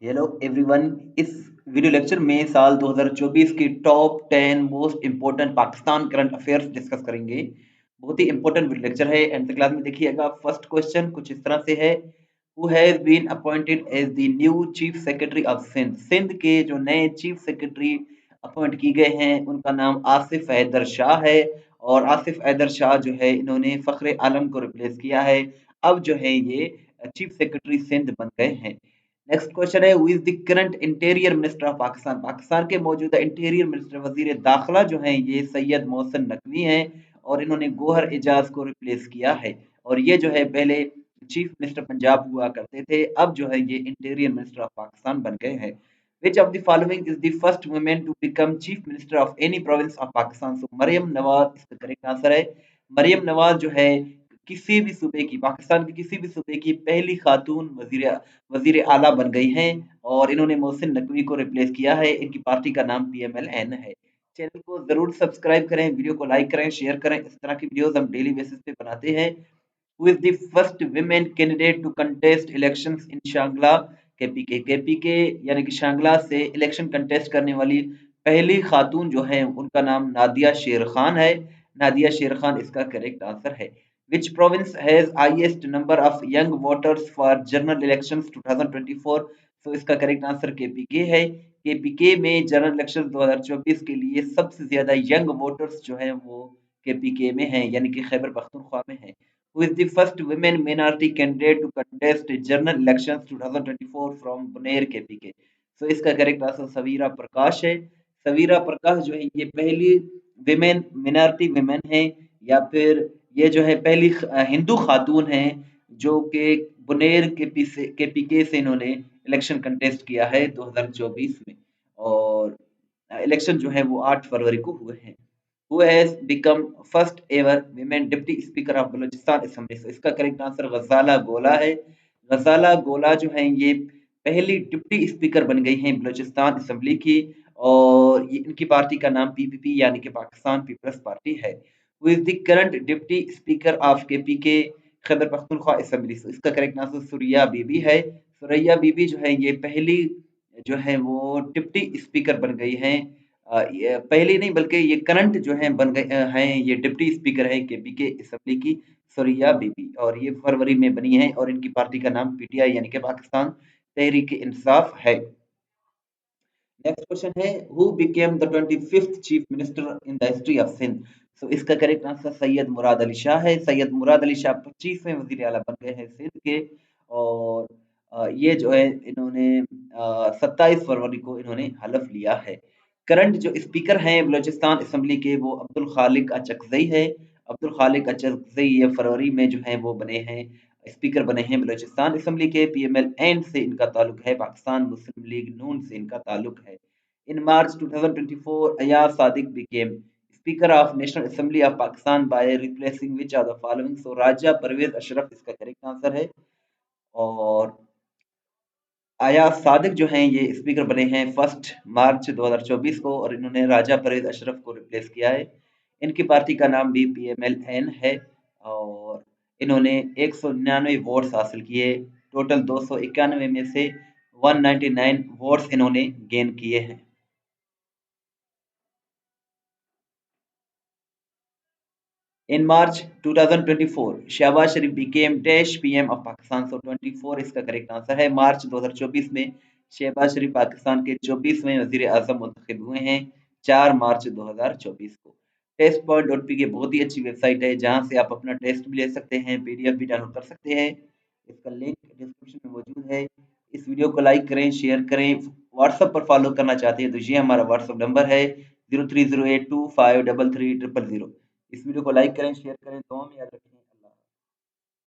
Hello everyone. इस video lecture में साल 2024 की top 10 most important Pakistan current affairs discuss करेंगे। बहुत ही इम्पोर्टेंट वीडियो लेक्चर है, एंड तक क्लास में देखिएगा। फर्स्ट क्वेश्चन कुछ इस तरह से है, who has been appointed as the new chief secretary of Sindh. Sindh के जो नए चीफ सेक्रेटरी अपॉइंट किए गए हैं उनका नाम आसिफ हैदर शाह है। और आसिफ हैदर शाह जो है इन्होंने फखरे आलम को रिप्लेस किया है। अब जो है ये चीफ सेक्रेटरी सिंध बन गए हैं। नेक्स्ट क्वेश्चन है, who is the current interior minister of Pakistan. Pakistan के मौजूदा इंटीरियर मिनिस्टर वजीर दाखिला जो हैं ये सैयद मोहसिन नकवी हैं, और इन्होंने गोहर एजाज को रिप्लेस किया है। और ये जो है पहले चीफ मिनिस्टर पंजाब हुआ करते थे, अब जो है ये इंटीरियर मिनिस्टर ऑफ पाकिस्तान बन गए हैं। Which of the following is the first women to become chief minister of any province of Pakistan. So Maryam Nawaz इसका करेक्ट आंसर है। मरियम नवाज जो है किसी भी सूबे की, पाकिस्तान के किसी भी सूबे की पहली खातून वजीर वजीर आला बन गई हैं, और इन्होंने मोहसिन नकवी को रिप्लेस किया है। इनकी पार्टी का नाम PMLN है। चैनल को जरूर सब्सक्राइब करें, वीडियो को लाइक करें, शेयर करें। इस तरह की वीडियोस हम डेली बेसिस पे बनाते हैं। Who is the first women candidate to contest elections in Shangla KPK। KPK यानी कि शांगला से इलेक्शन कंटेस्ट करने वाली पहली खातून जो है उनका नाम नादिया शेर खान है। नादिया शेर खान इसका करेक्ट आंसर है। Which province has highest number of young voters for general elections 2024? So इसका करेक्ट आंसर KPK है। KPK में जनरल इलेक्शन 2024 के लिए सबसे ज्यादा यंग वोटर्स जो हैं वो KPK में हैं, यानी कि खैबर पख्तूनख्वा में हैं। Who is the first women minority candidate to contest general elections 2024 from Bunair KPK? So इसका करेक्ट आंसर सवीरा प्रकाश है। सवीरा प्रकाश जो है ये पहली विमेन मिनॉरिटी विमेन है, या फिर ये जो है पहली हिंदू खातून हैं जो कि बुनेर KPK से इन्होंने इलेक्शन कंटेस्ट किया है 2024 में। और इलेक्शन जो है वो 8 फरवरी को हुए हैं। Who has become first ever women deputy speaker of Balochistan assembly. So इसका करेक्ट आंसर गजाला गोला है। गजाला गोला जो है ये पहली डिप्टी स्पीकर बन गई हैं बलूचिस्तान असेंबली की, और ये इनकी पार्टी का नाम PPP यानी कि पाकिस्तान पीपल्स पार्टी है। Who is the current deputy speaker of KPK Khyber Pakhtunkhwa assembly. So इसका करेक्ट आंसर सुरैया बीबी है। सुरैया बीबी जो है ये पहली जो है वो डिप्टी स्पीकर बन गई हैं। ये पहली नहीं बल्कि ये करंट जो है बन गए हैं, ये डिप्टी स्पीकर है KPK असेंबली की, सुरैया बीबी। और ये फरवरी में बनी है, और इनकी पार्टी का नाम PTI यानी कि पाकिस्तान तहरीक इंसाफ है। नेक्स्ट क्वेश्चन है, who became the 25th chief minister in the history of Sindh. So इसका करेक्ट आंसर सैयद मुराद अली शाह है। सैयद मुराद अली शाह 25वें वजीर आला बन गए हैं सिंध के। और ये जो है इन्होंने 27 फरवरी को इन्होंने हलफ लिया है। करंट जो स्पीकर हैं बलूचिस्तान असेंबली के वो अब्दुल खालिक अचकजई है। अब्दुल खालिक अचकजई ये फरवरी में जो है वो बने हैं, स्पीकर बने हैं बलूचिस्तान असेंबली के। PMLN से इनका ताल्लुक है, पाकिस्तान मुस्लिम लीग नून से इनका ताल्लुक है। In March 2024 Ayaz Sadiq became speaker of national assembly of Pakistan by replacing which of the following. So Raja Pervaiz Ashraf इसका करेक्ट आंसर है। और अयाज सादिक जो हैं ये स्पीकर बने हैं 1 मार्च 2024 को, और इन्होंने राजा परवेज अशरफ को रिप्लेस किया है। इनकी पार्टी का नाम भी PMLN है। और इन्होंने 199 वोट्स हासिल किए, टोटल 291 में से 199 वोट्स इन्होंने गेन किए हैं। In March 2024 Shahbaz Sharif became dash PM of Pakistan. So 24 इसका करेक्ट आंसर है। मार्च 2024 में शहबाज शरीफ पाकिस्तान के 24वें वजीर आजम मुंतखब हुए हैं 4 मार्च 2024 को। टेस्ट पॉइंट .p की बहुत ही अच्छी वेबसाइट है जहां से आप अपना टेस्ट भी ले सकते हैं, PDF भी डाउनलोड कर सकते हैं। इसका लिंक डिस्क्रिप्शन में मौजूद है। इस वीडियो को लाइक करें, शेयर करें। व्हाट्सएप पर फॉलो करना चाहते हैं तो ये हमारा व्हाट्सएप नंबर है 0308253300। इस वीडियो को लाइक करें, शेयर करें, तो हम याद रखें।